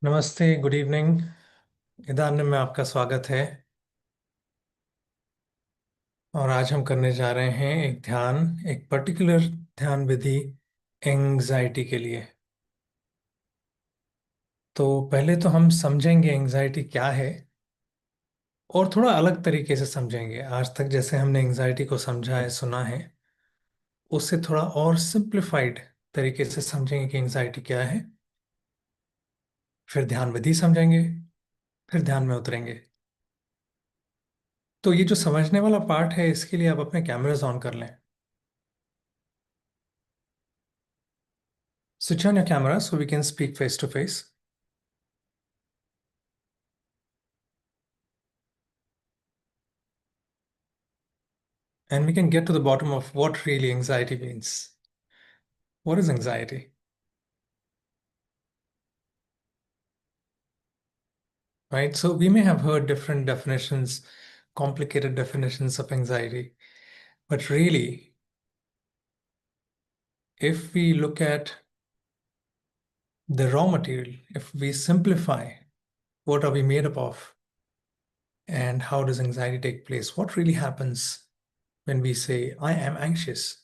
नमस्ते, good evening. इदानिम में आपका स्वागत है। और आज हम करने जा रहे हैं एक पर्टिकुलर ध्यान विधि एंजाइटी के लिए। तो पहले तो हम समझेंगे एंजाइटी क्या है और थोड़ा अलग तरीके से समझेंगे। आज तक जैसे हमने एंजाइटी को समझा है, सुना है, उससे थोड़ा और सिंप्लीफाइड तरीके से समझेंगे कि एंजाइटी क्या है। फिर ध्यान विधि समझेंगे, फिर ध्यान में उतरेंगे। तो ये जो समझने वाला पार्ट है, इसके लिए आप अपने कैमरास ऑन कर लें। Switch on your camera so we can speak face to face. And we can get to the bottom of what really anxiety means. What is anxiety? Right? So we may have heard different definitions, complicated definitions of anxiety. But really, if we look at the raw material, if we simplify what are we made up of and how does anxiety take place, what really happens when we say, I am anxious?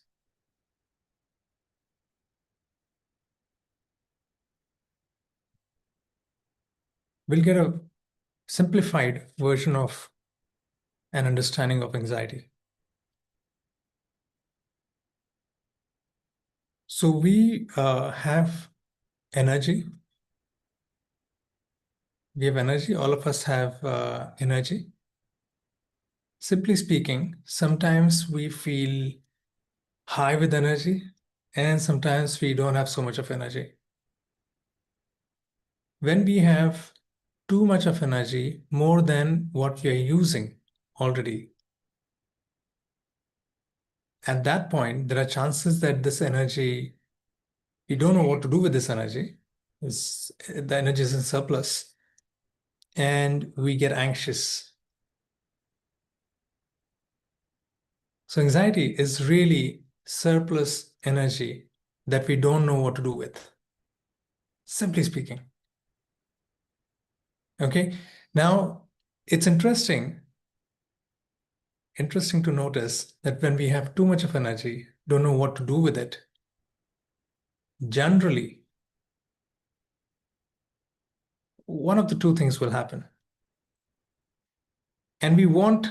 We'll get a simplified version of an understanding of anxiety. So we have energy. We have energy. All of us have energy. Simply speaking, sometimes we feel high with energy, and sometimes we don't have so much of energy. When we have too much of energy, more than what we are using already, at that point, there are chances that this energy, we don't know what to do with this energy. The energy is in surplus, and we get anxious. So anxiety is really surplus energy that we don't know what to do with, simply speaking. Okay. Now, it's interesting to notice that when we have too much of energy, don't know what to do with it, generally, one of the two things will happen. And we want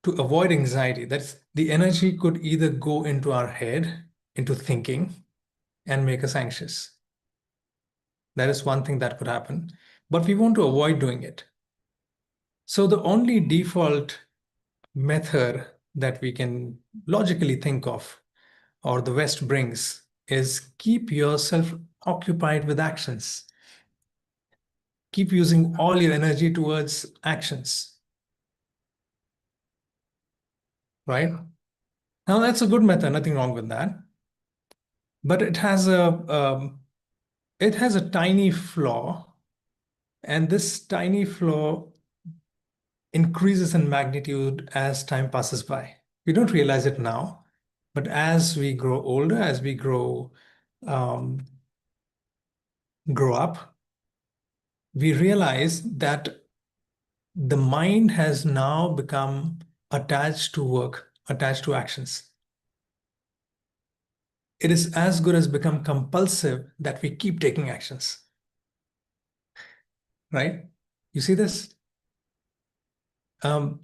to avoid anxiety. That's the energy could either go into our head, into thinking, and make us anxious. That is one thing that could happen. But we want to avoid doing it. So the only default method that we can logically think of, or the West brings, is keep yourself occupied with actions. Keep using all your energy towards actions, right? Now, that's a good method, nothing wrong with that. But it has a tiny flaw, and this tiny flaw increases in magnitude as time passes by. We don't realize it now, but as we grow older, as we um, grow up, we realize that the mind has now become attached to work, attached to actions. It is as good as become compulsive that we keep taking actions, right? You see this? Um,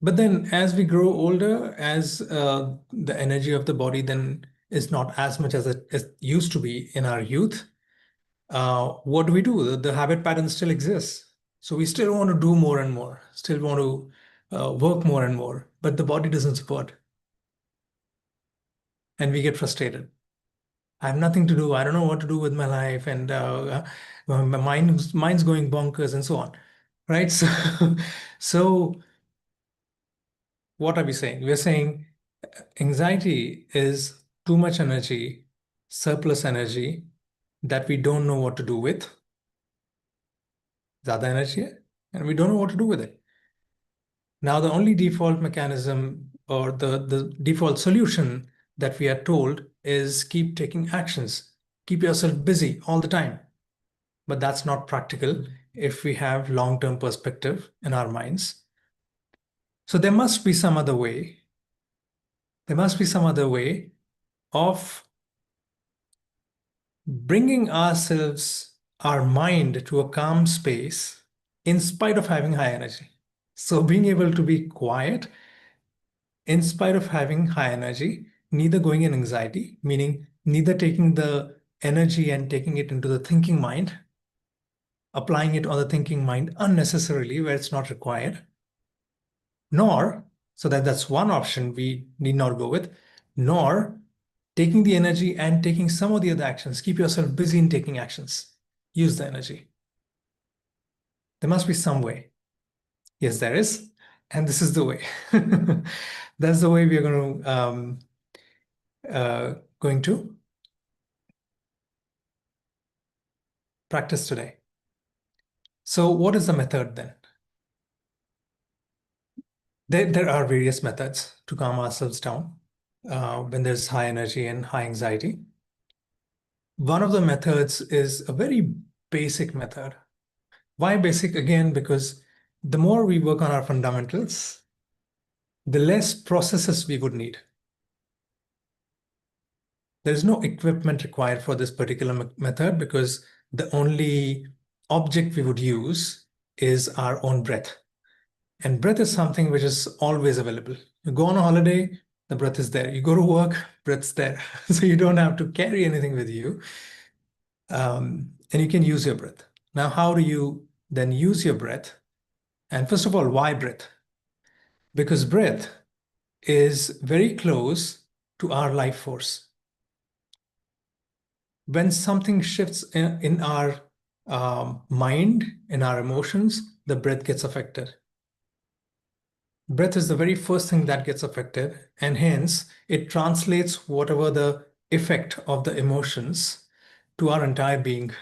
but then as we grow older, as the energy of the body then is not as much as it used to be in our youth, what do? The habit pattern still exists. So we still want to do more and more, still want to work more and more, but the body doesn't support, and we get frustrated. I have nothing to do. I don't know what to do with my life, and my mind's going bonkers, and so on, right? So, so what are we saying? We're saying anxiety is too much energy, surplus energy that we don't know what to do with. ज़्यादा energy है, and we don't know what to do with it. Now, the only default mechanism or the default solution that we are told is keep taking actions, keep yourself busy all the time. but that's not practical if we have long-term perspective in our minds. So there must be some other way. There must be some other way of bringing our mind to a calm space in spite of having high energy. So being able to be quiet in spite of having high energy, neither going in anxiety, meaning neither taking the energy and taking it into the thinking mind, applying it on the thinking mind unnecessarily where it's not required, nor, so that's one option we need not go with, nor taking the energy and taking some of the other actions. Keep yourself busy in taking actions. Use the energy. There must be some way. Yes, there is. And this is the way. That's the way we are going to practice today. So what is the method then? There are various methods to calm ourselves down when there's high energy and high anxiety. One of the methods is a very basic method. Why basic? Again, because the more we work on our fundamentals, the less processes we would need. There's no equipment required for this particular method because the only object we would use is our own breath. And breath is something which is always available. You go on a holiday, the breath is there. You go to work, breath's there. So you don't have to carry anything with you. And you can use your breath. Now, how do you then use your breath? And first of all, why breath? Because breath is very close to our life force. When something shifts in our mind, in our emotions, the breath gets affected. Breath is the very first thing that gets affected, and hence it translates whatever the effect of the emotions to our entire being,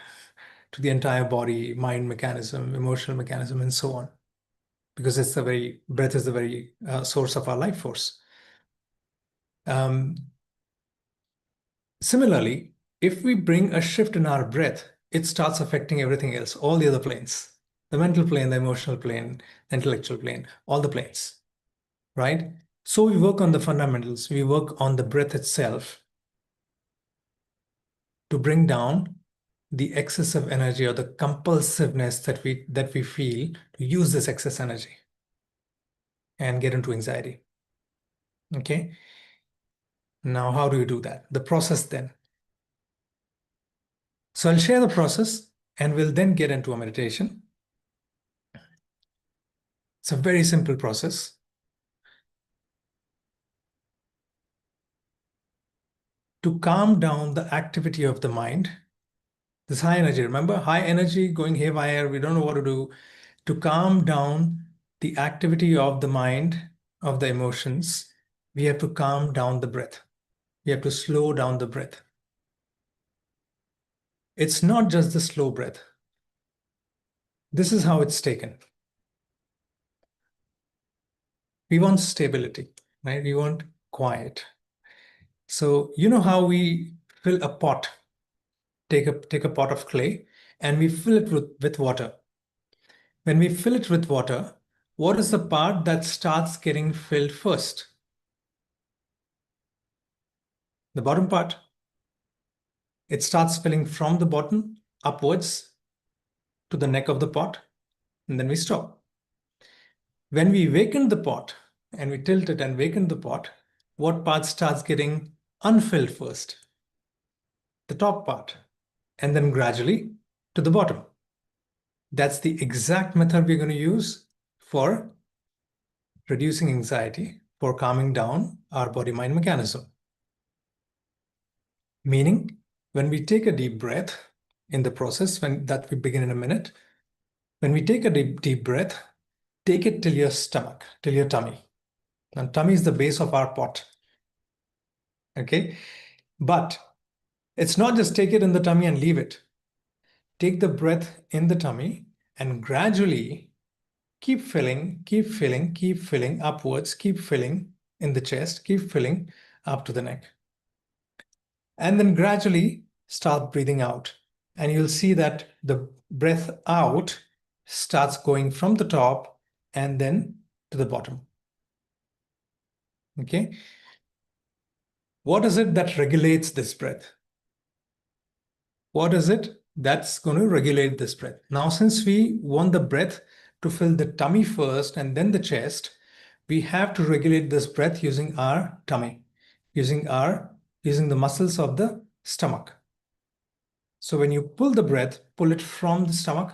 to the entire body, mind mechanism, emotional mechanism, and so on. Because it's the very breath is the very source of our life force. Similarly, if we bring a shift in our breath, it starts affecting everything else, all the other planes, the mental plane, the emotional plane, the intellectual plane, all the planes, right? So we work on the fundamentals. We work on the breath itself to bring down the excessive energy or the compulsiveness that we feel to use this excess energy and get into anxiety. Okay. Now, how do you do that? The process then. So I'll share the process and we'll then get into a meditation. It's a very simple process. To calm down the activity of the mind, this high energy, remember, high energy going haywire, we don't know what to do. To calm down the activity of the mind, of the emotions, we have to calm down the breath. We have to slow down the breath. It's not just the slow breath. This is how it's taken. We want stability, right? We want quiet. So you know how we fill a pot, take a pot of clay, and we fill it with water. When we fill it with water, what is the part that starts getting filled first? The bottom part. It starts filling from the bottom upwards to the neck of the pot, and then we stop. When we vacuum the pot and we tilt it and vacuum the pot, what part starts getting unfilled first? The top part, and then gradually to the bottom. That's the exact method we're going to use for reducing anxiety, for calming down our body-mind mechanism. Meaning, when we take a deep breath in the process, that we begin in a minute, when we take a deep breath, take it till your stomach, till your tummy. And tummy is the base of our pot. Okay? But it's not just take it in the tummy and leave it. Take the breath in the tummy and gradually keep filling, keep filling, keep filling upwards, keep filling in the chest, keep filling up to the neck. And then gradually start breathing out. And you'll see that the breath out starts going from the top and then to the bottom. Okay. What is it that regulates this breath? What is it that's going to regulate this breath? Now, since we want the breath to fill the tummy first and then the chest, we have to regulate this breath using our tummy, using the muscles of the stomach. So when you pull the breath, pull it from the stomach,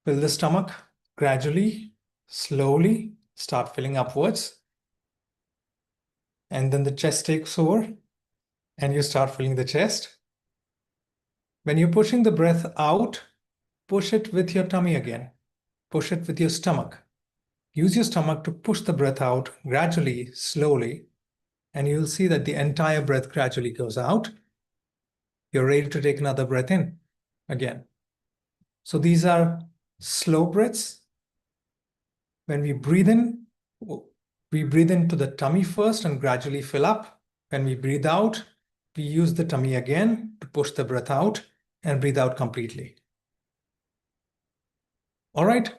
fill the stomach gradually, slowly, start filling upwards, and then the chest takes over and you start filling the chest. When you're pushing the breath out, push it with your tummy again. Push it with your stomach. Use your stomach to push the breath out gradually, slowly, and you'll see that the entire breath gradually goes out. You're ready to take another breath in again. So these are slow breaths. When we breathe in, we breathe into the tummy first and gradually fill up. When we breathe out, we use the tummy again to push the breath out and breathe out completely. All right.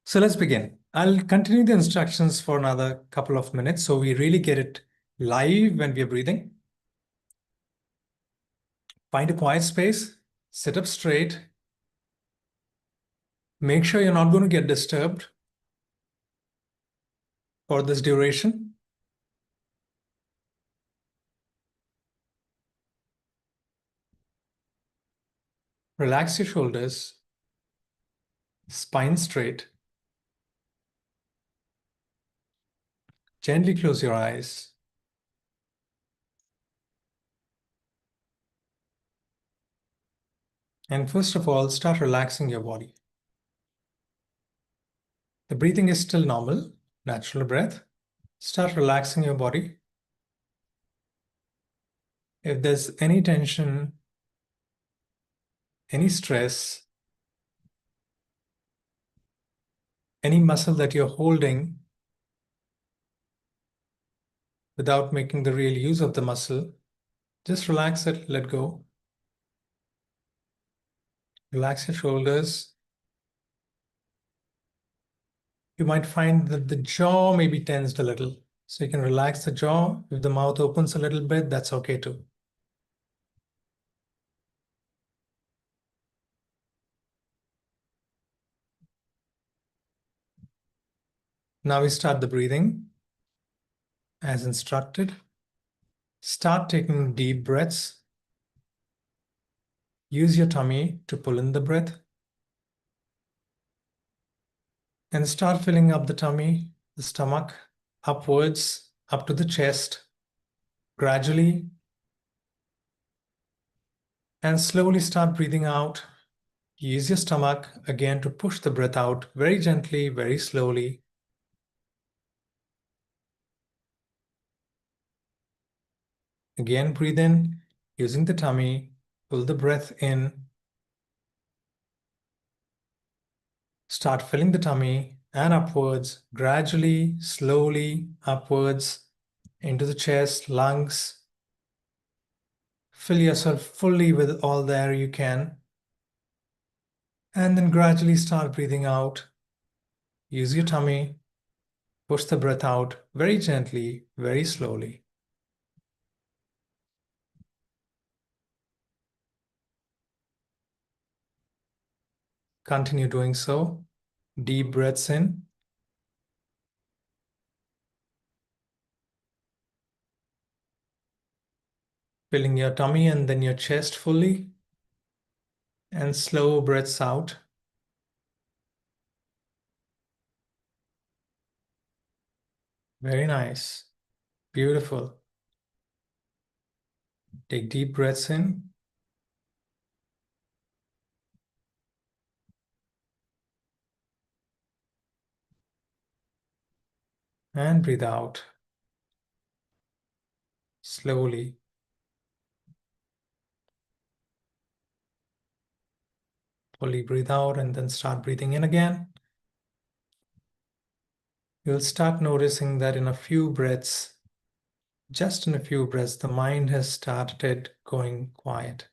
So let's begin. I'll continue the instructions for another couple of minutes so we really get it live when we are breathing. Find a quiet space, sit up straight. Make sure you're not going to get disturbed for this duration. Relax your shoulders, spine straight. Gently close your eyes. And first of all, start relaxing your body. The breathing is still normal, natural breath. Start relaxing your body. If there's any tension, any stress, any muscle that you're holding without making the real use of the muscle, just relax it, let go. Relax your shoulders. You might find that the jaw may be tensed a little. So you can relax the jaw. If the mouth opens a little bit, that's okay too. Now we start the breathing as instructed. Start taking deep breaths. Use your tummy to pull in the breath. And start filling up the tummy, the stomach, upwards, up to the chest, gradually. And slowly start breathing out. Use your stomach again to push the breath out very gently, very slowly. Again, breathe in, using the tummy, pull the breath in. Start filling the tummy and upwards, gradually, slowly, upwards, into the chest, lungs. Fill yourself fully with all the air you can. And then gradually start breathing out. Use your tummy, push the breath out very gently, very slowly. Continue doing so. Deep breaths in. Filling your tummy and then your chest fully. And slow breaths out. Very nice. Beautiful. Take deep breaths in. And breathe out. Slowly. Fully breathe out and then start breathing in again. You'll start noticing that in a few breaths, Just in a few breaths, the mind has started going quiet.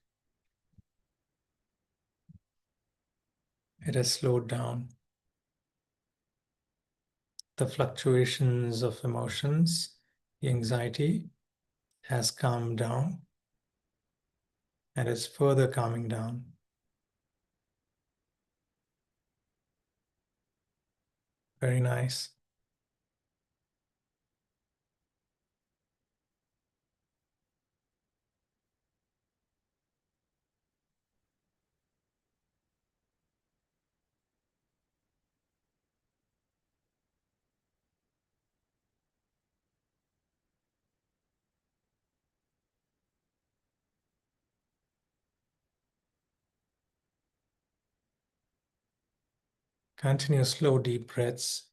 It has slowed down. The fluctuations of emotions, the anxiety has calmed down and is further calming down. Very nice. Continue slow, deep breaths.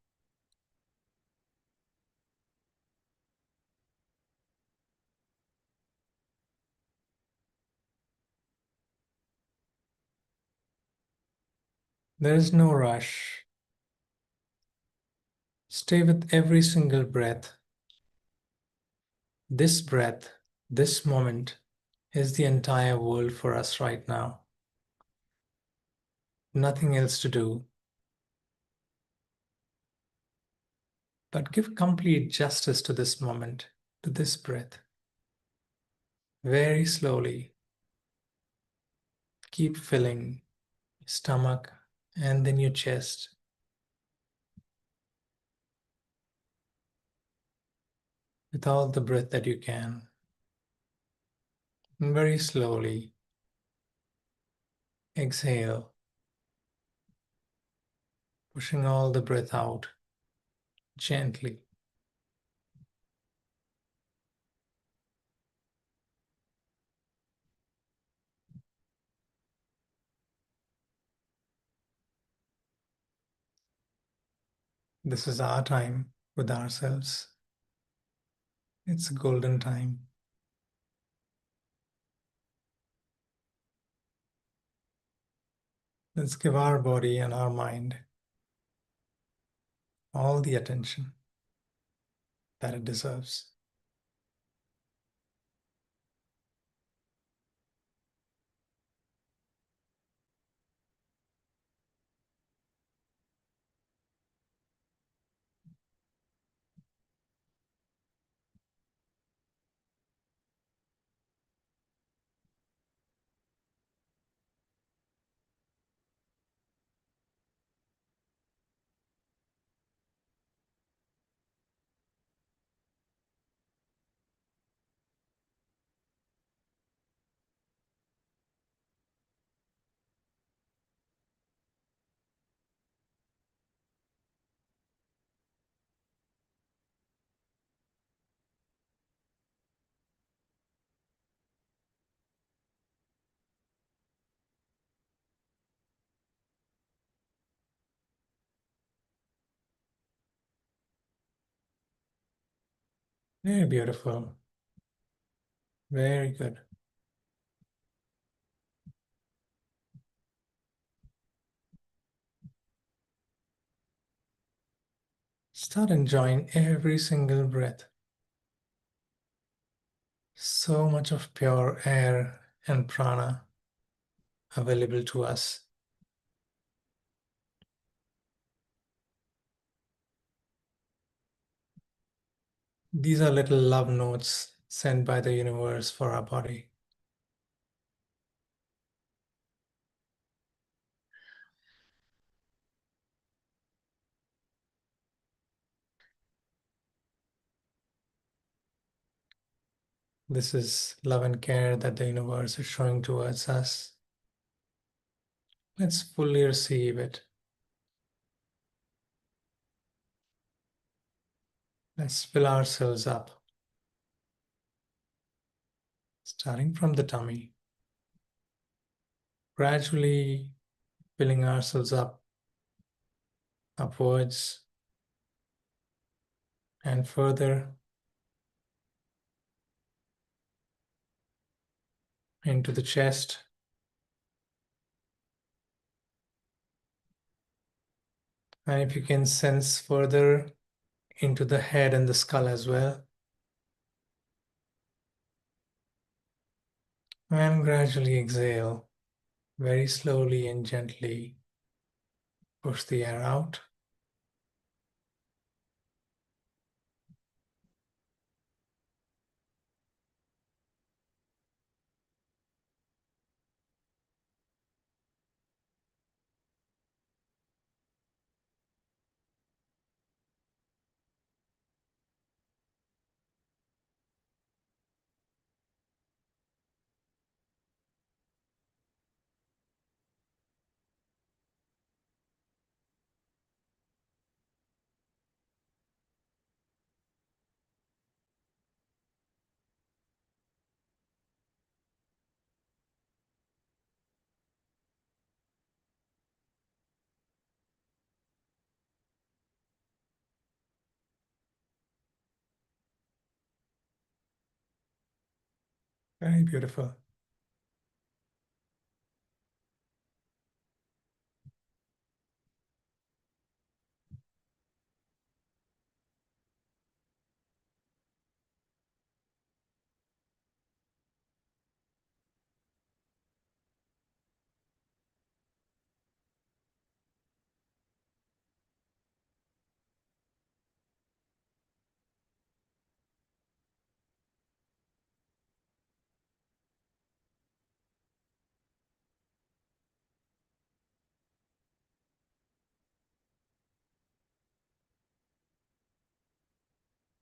There is no rush. Stay with every single breath. This breath, this moment, is the entire world for us right now. Nothing else to do, but give complete justice to this moment, to this breath. Very slowly, keep filling your stomach and then your chest with all the breath that you can. And very slowly, exhale, pushing all the breath out gently. This is our time with ourselves. It's a golden time. Let's give our body and our mind all the attention that it deserves. Very beautiful. Very good. Start enjoying every single breath. So much of pure air and prana available to us. These are little love notes sent by the universe for our body. This is love and care that the universe is showing towards us. Let's fully receive it. Let's fill ourselves up, starting from the tummy, gradually filling ourselves up, upwards, and further into the chest, and if you can sense further into the head and the skull as well. And gradually exhale, very slowly and gently push the air out. Very beautiful.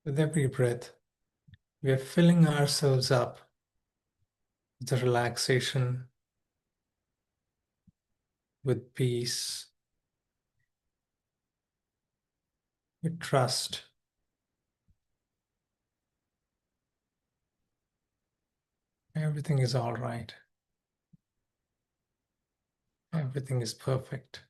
With every breath, we are filling ourselves up with the relaxation, with peace, with trust. Everything is all right. Everything is perfect.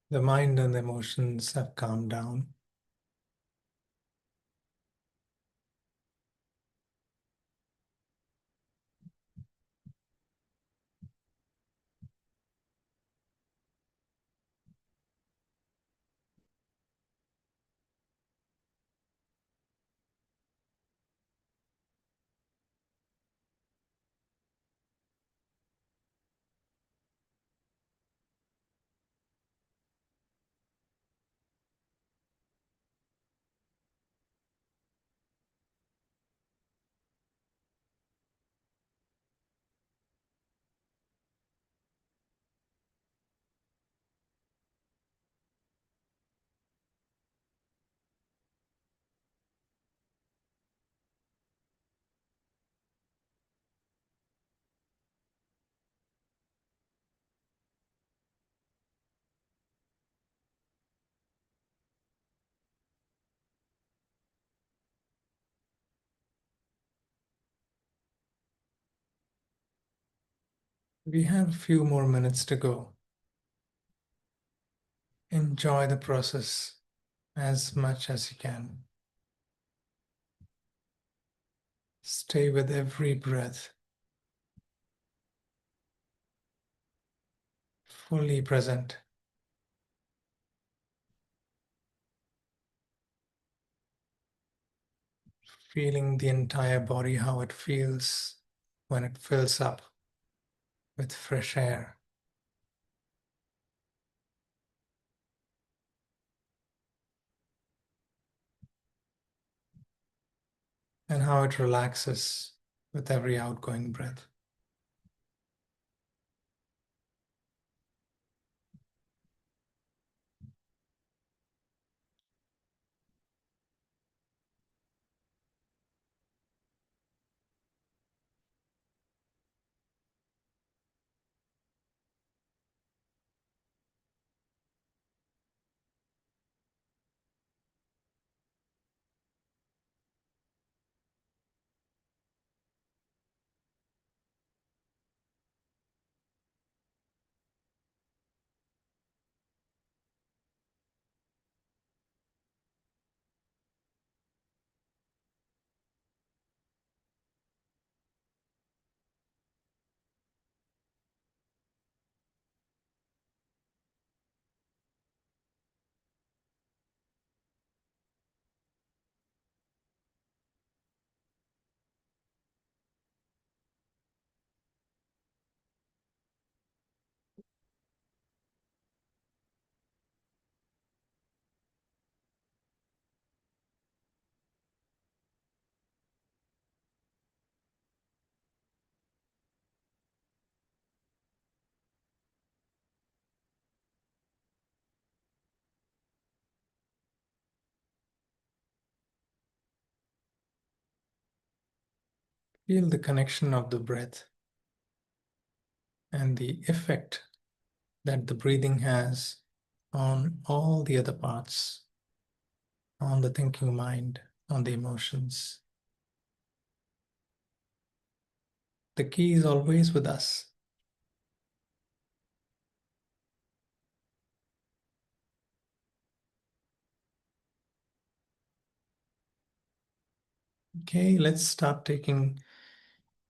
The mind and the emotions have calmed down. We have a few more minutes to go. Enjoy the process as much as you can. Stay with every breath, fully present, feeling the entire body, how it feels when it fills up with fresh air, and how it relaxes with every outgoing breath. Feel the connection of the breath and the effect that the breathing has on all the other parts, on the thinking mind, on the emotions. The key is always with us. Okay, let's start taking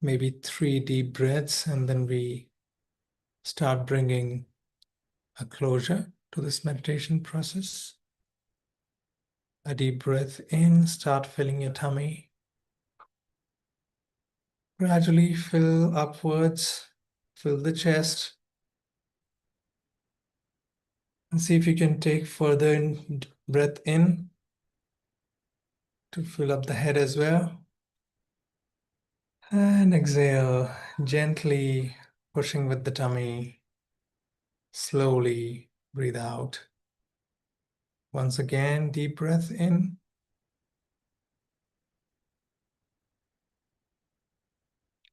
maybe 3 deep breaths, and then we start bringing a closure to this meditation process. A deep breath in, start filling your tummy. Gradually fill upwards, fill the chest. And see if you can take further breath in to fill up the head as well. And exhale, gently pushing with the tummy. Slowly breathe out. Once again, deep breath in.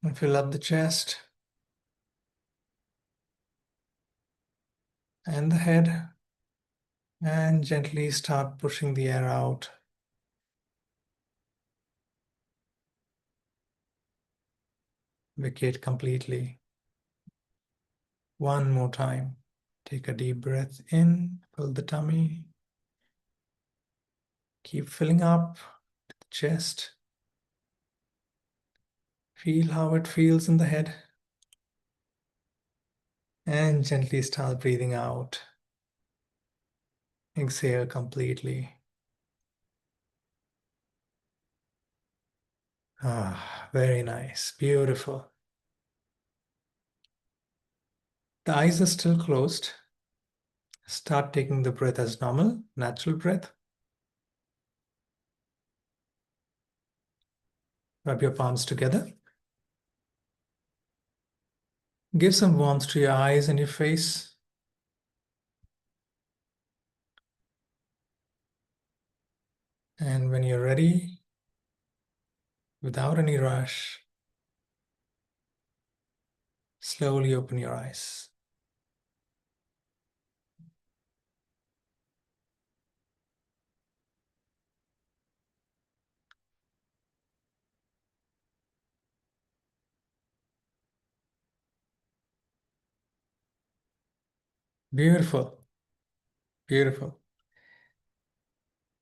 And fill up the chest and the head. And gently start pushing the air out. Vacate completely. One more time. Take a deep breath in, fill the tummy. Keep filling up the chest. Feel how it feels in the head. And gently start breathing out. Exhale completely. Ah, very nice. Beautiful. The eyes are still closed. Start taking the breath as normal, natural breath. Rub your palms together. Give some warmth to your eyes and your face. And when you're ready, without any rush, slowly open your eyes. Beautiful. Beautiful.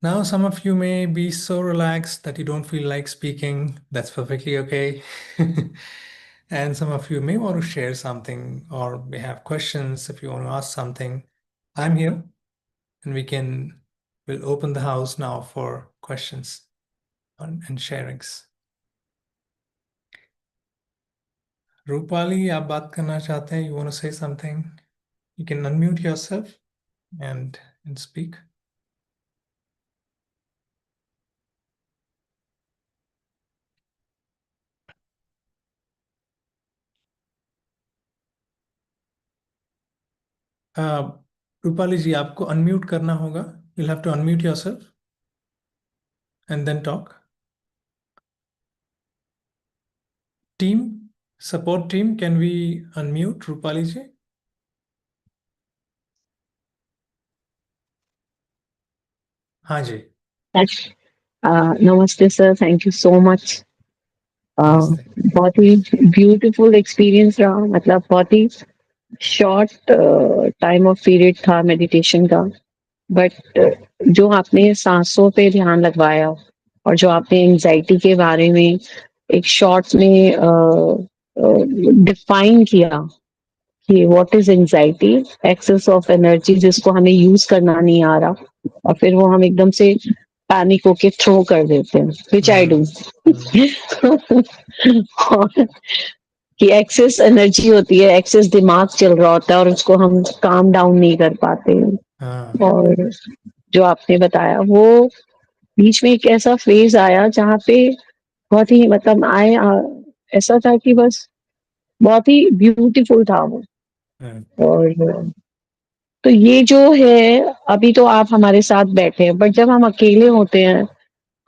Now, some of you may be so relaxed that you don't feel like speaking. That's perfectly okay. And some of you may want to share something or may have questions if you want to ask something. I'm here and we'll open the house now for questions and sharings. Rupali, आप बात करना चाहते हैं? You want to say something? You can unmute yourself and speak. Rupali जी, आपको unmute करना होगा. You'll have to unmute yourself and then talk. Team, support team, can we unmute Rupali ji? हाँ जी. नमस्ते sir, thank you so much. नमस्ते. बहुत ही beautiful experience रहा. मतलब बहुत ही शॉर्ट टाइम ऑफ पीरियड था मेडिटेशन का, बट जो आपने सांसों पे ध्यान लगवाया और जो आपने एंजाइटी के बारे में एक शॉर्ट में डिफाइन किया कि what is anxiety, excess of energy जिसको हमें यूज करना नहीं आ रहा, और फिर वो हम एकदम से पैनिक होके थ्रो कर देते हैं, विच आई डू. कि एक्सेस एनर्जी होती है, एक्सेस दिमाग चल रहा होता है और उसको हम काम डाउन नहीं कर पाते. और जो आपने बताया वो बीच में एक ऐसा फेज आया जहाँ पे बहुत ही मतलब ऐसा था कि बस बहुत ही ब्यूटीफुल था वो. और तो ये जो है, अभी तो आप हमारे साथ बैठे हैं, बट जब हम अकेले होते हैं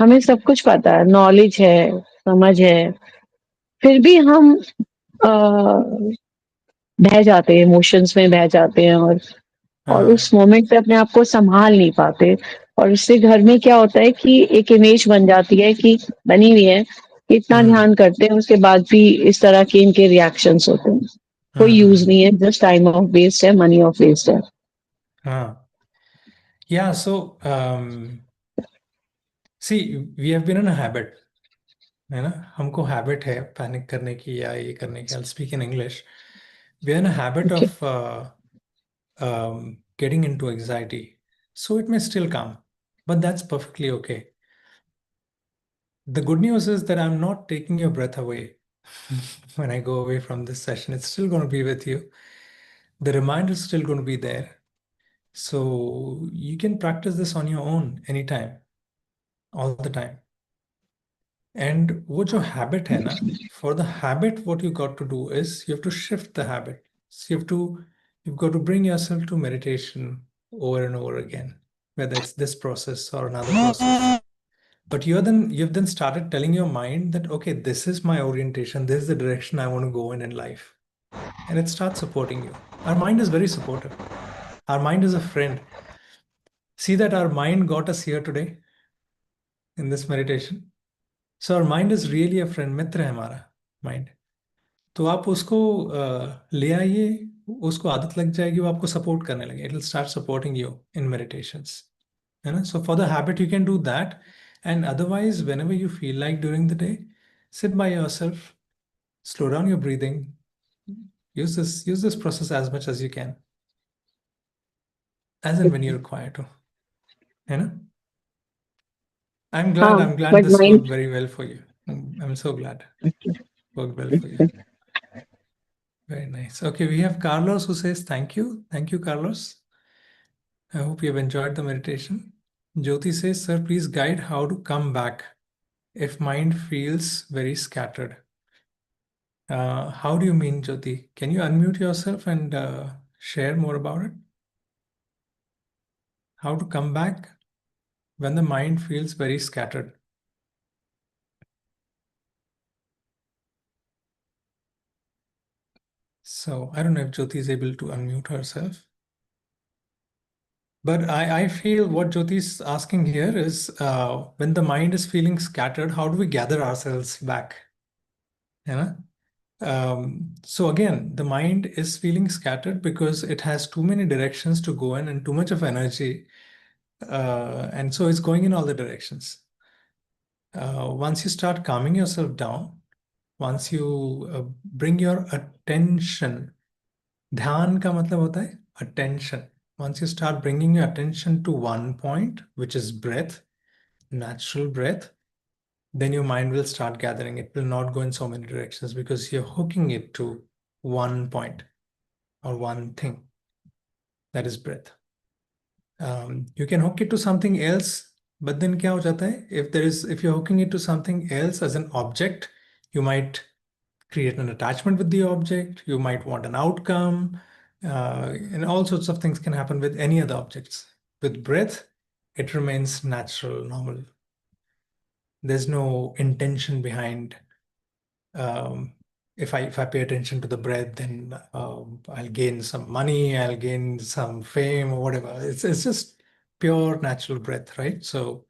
हमें सब कुछ पता है, नॉलेज है, समझ है, फिर भी हम अ, बह जाते हैं, इमोशंस में बह जाते हैं और उस हाँ मोमेंट पे अपने आप को संभाल नहीं पाते। और इससे घर में क्या होता है कि एक इमेज बन जाती है कि बनी हुई है, कि इतना हम्म ध्यान करते हैं, उसके बाद भी इस तरह के इनके रिएक्शंस होते हैं। कोई यूज़ हम्म। नहीं है, जस्ट टाइम ऑफ वेस्ट है, मनी ऑफ वेस्ट है। हाँ, yeah, so see, we have been in a habit, है ना? हमको हैबिट है पैनिक करने की या ये करने की। I'll speak in English. We are in a habit okay. of getting into anxiety. So it may still come, but that's perfectly okay. The good news is that I'm not taking your breath away when I go away from this session. It's still going to be with you. The reminder is still going to be there. So you can practice this on your own anytime, all the time. And वो जो habit है ना, for the habit, what you got to do is you have to shift the habit. So you've got to bring yourself to meditation over and over again, whether it's this process or another process. But you've then started telling your mind that, okay, this is my orientation, this is the direction I want to go in life. And it starts supporting you. Our mind is very supportive. Our mind is a friend. See that our mind got us here today in this meditation. So our mind is really a friend. मित्र है हमारा mind. तो आप उसको ले आइए, उसको आदत लग जाएगी, वो आपको सपोर्ट करने लगे। It will start supporting you in meditations, है ना? So for the habit you can do that, and otherwise when ever you feel like during the day, sit by yourself, slow down your breathing, use this process as much as you can, as and when you require to, है ना? I'm glad हाँ, I'm glad but this worked mind very well for you. I'm so glad worked well for you. Very nice. Okay, we have Carlos who says thank you. Thank you, Carlos. I hope you have enjoyed the meditation. Jyoti says, sir, please guide how to come back if mind feels very scattered. How do you mean, Jyoti? Can you unmute yourself and share more about it? How to come back when the mind feels very scattered? So I don't know if Jyoti is able to unmute herself. But I feel what Jyoti is asking here is when the mind is feeling scattered, how do we gather ourselves back? You know? So again, the mind is feeling scattered because it has too many directions to go in and too much of energy. And so it's going in all the directions. Once you start calming yourself down, once you bring your attention, ध्यान का मतलब होता है attention. Once you start bringing your attention to one point, which is breath, natural breath, then your mind will start gathering. It will not go in so many directions because you're hooking it to one point or one thing, that is breath. You can hook it to something else, but then क्या हो जाता है? If you're hooking it to something else as an object, you might create an attachment with the object. You might want an outcome, and all sorts of things can happen with any other objects. With breath, it remains natural, normal. There's no intention behind. If I pay attention to the breath, then I'll gain some money, I'll gain some fame or whatever. It's just pure natural breath, right? So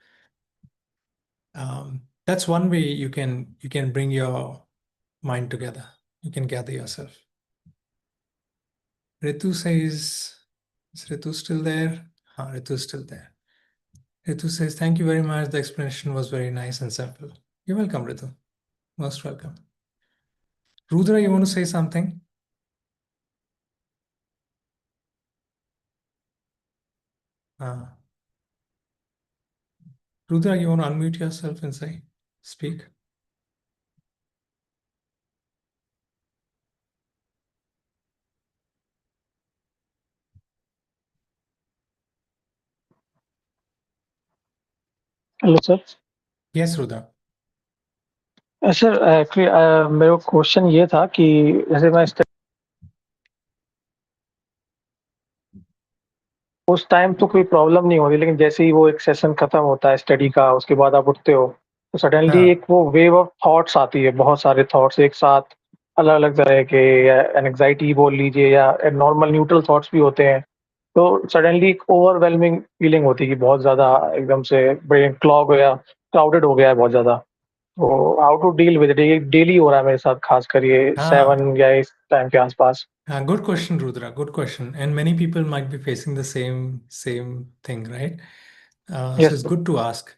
that's one way you can bring your mind together. You can gather yourself. Ritu says, is Ritu still there? Ritu is still there. Ritu says, thank you very much. The explanation was very nice and simple. You're welcome, Ritu. Most welcome. Rudra, you want to say something? Uh, Rudra, you want to unmute yourself and say, speak? Hello sir. Yes, Rudra. Sir actually मेरा question ये था कि जैसे मैं उस time तो कोई problem नहीं होती, लेकिन जैसे ही वो एक सेशन खत्म होता है स्टडी का, उसके बाद आप उठते हो तो सडनली हाँ एक वो वेव ऑफ थॉट्स आती है, बहुत सारे थॉट्स एक साथ, अलग-अलग तरह के, या एंग्ज़ायटी बोल लीजिए, या नॉर्मल न्यूट्रल थॉट्स भी होते हैं। तो सडनली एक ओवरवेलमिंग फीलिंग होती है कि बहुत ज़्यादा एकदम से ब्रेन क्लॉग हो गया, क्राउडेड हो गया है बहुत ज़्यादा। तो how to deal with it? ये डेली हो रहा है मेरे साथ, खासकर ये हाँ 7 या इस टाइम के आस-पास। Good question, Rudra. Good question. And many people might be facing the same thing, right? So yes it's sir, good to ask.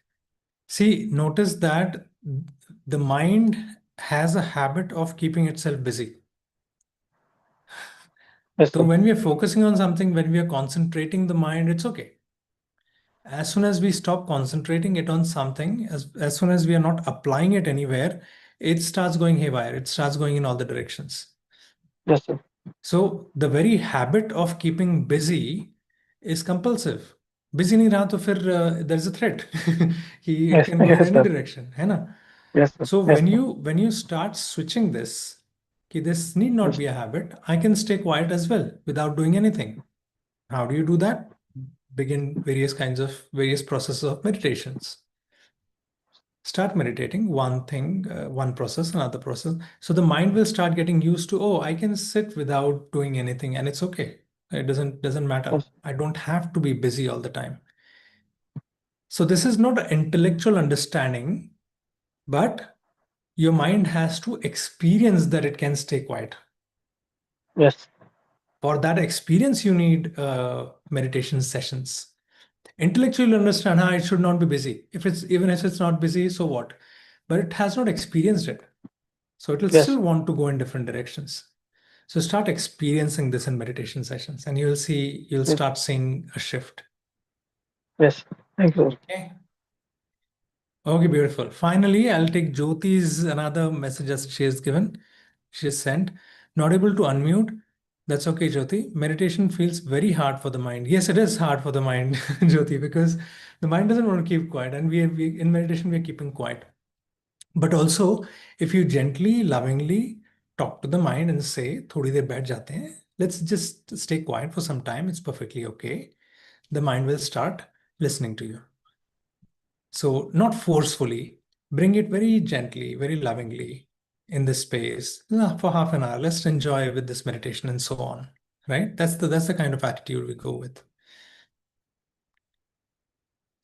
See, notice that the mind has a habit of keeping itself busy. Yes So sir, when we are focusing on something, when we are concentrating the mind, it's okay. As soon as we stop concentrating it on something, as soon as we are not applying it anywhere, it starts going haywire. It starts going in all the directions. Yes sir, So the very habit of keeping busy is compulsive. Busy नहीं रहा तो फिर there is a threat कि it yes, can go in yes any sir, direction, है ना? Yes sir, So yes sir, when you start switching this, कि this need not yes, be a habit, I can stay quiet as well without doing anything. How do you do that? Begin various processes of meditations. Start meditating one thing, one process, another process. So the mind will start getting used to, oh, I can sit without doing anything and it's okay. It doesn't matter. Yes, I don't have to be busy all the time. So this is not an intellectual understanding, but your mind has to experience that it can stay quiet. Yes, For that experience, you need meditation sessions. Intellectually understand how it should not be busy. Even if it's not busy, so what? But it has not experienced it. So it will yes, still want to go in different directions. So start experiencing this in meditation sessions and you'll yes, start seeing a shift. Yes, thank you sir. Okay. Okay, beautiful. Finally, I'll take Jyoti's another message that she has given. She has sent. Not able to unmute. That's okay, Jyoti. Meditation feels very hard for the mind. Yes, it is hard for the mind, Jyoti, because the mind doesn't want to keep quiet. And we in meditation, we're keeping quiet. But also, if you gently, lovingly talk to the mind and say, थोड़ी देर बैठ जाते हैं, let's just stay quiet for some time. It's perfectly okay. The mind will start listening to you. So not forcefully, bring it very gently, very lovingly in this space. For half an hour. Let's enjoy with this meditation and so on. Right? That's the kind of attitude we go with.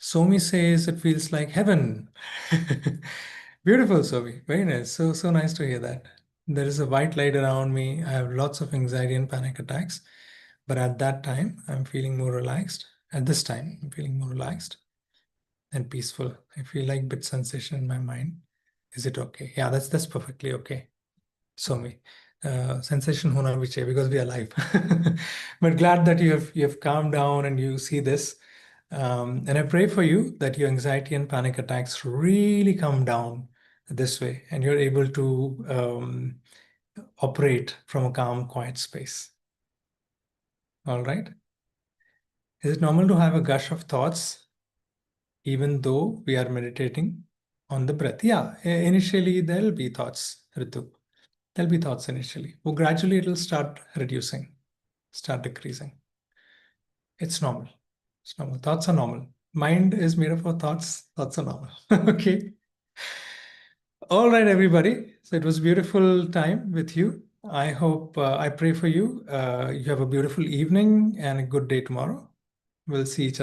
Somi says it feels like heaven. Beautiful, Somi. Very nice. So nice to hear that. There is a white light around me. I have lots of anxiety and panic attacks. But at that time, I'm feeling more relaxed. At this time, I'm feeling more relaxed and peaceful. I feel like bit sensation in my mind. Is it okay? Yeah, that's perfectly okay. Somi. Sensation hona bhi chahiye because we are alive. But glad that you have calmed down and you see this. And I pray for you that your anxiety and panic attacks really come down this way and you're able to operate from a calm, quiet space. All right. Is it normal to have a gush of thoughts even though we are meditating on the breath? Yeah, initially there'll be thoughts, Ritu. There'll be thoughts initially. Well, gradually it'll start reducing, start decreasing. It's normal. It's normal. Thoughts are normal. Mind is made up of thoughts. Thoughts are normal. Okay. All right, everybody. So it was beautiful time with you. I hope, I pray for you. You have a beautiful evening and a good day tomorrow. We'll see each other